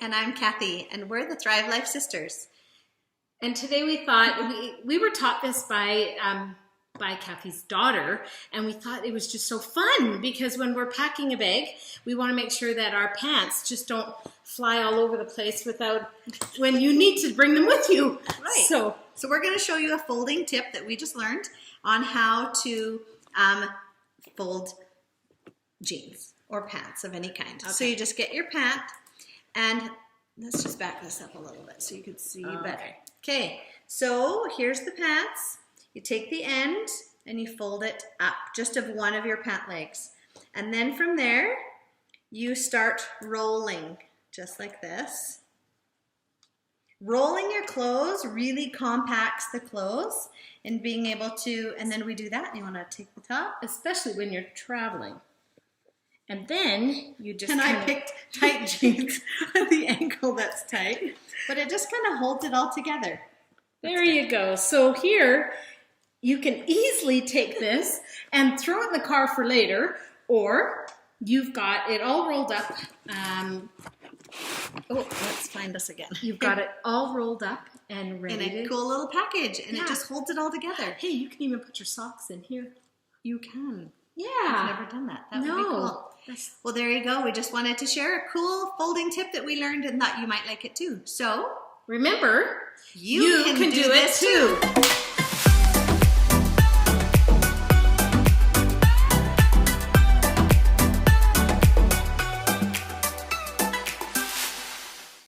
And I'm Kathy, and we're the Thrive Life Sisters. And today we thought, we were taught this by Kathy's daughter, and we thought it was just so fun because when we're packing a bag, we want to make sure that our pants just don't fly all over the place when you need to bring them with you. Right. So we're going to show you a folding tip that we just learned on how to fold jeans or pants of any kind. Okay. So you just get your pant, and let's just back this up a little bit so you can see better. Okay, so here's the pants. You take the end and you fold it up just of one of your pant legs. And then from there, you start rolling just like this. Rolling your clothes really compacts the clothes and being able to, and then we do that and you want to take the top. especially when you're traveling. And then you just And I picked tight jeans with the ankle that's tight, but it just kind of holds it all together. There you go. So here, you can easily take this and throw it in the car for later, or you've got it all rolled up. Let's find us again. You've got it all rolled up and ready In a cool little package, and it just holds it all together. Hey, you can even put your socks in here. You can. Yeah. I've never done that. That would be cool. Well, there you go. We just wanted to share a cool folding tip that we learned and thought you might like it too. So remember, you can do it too.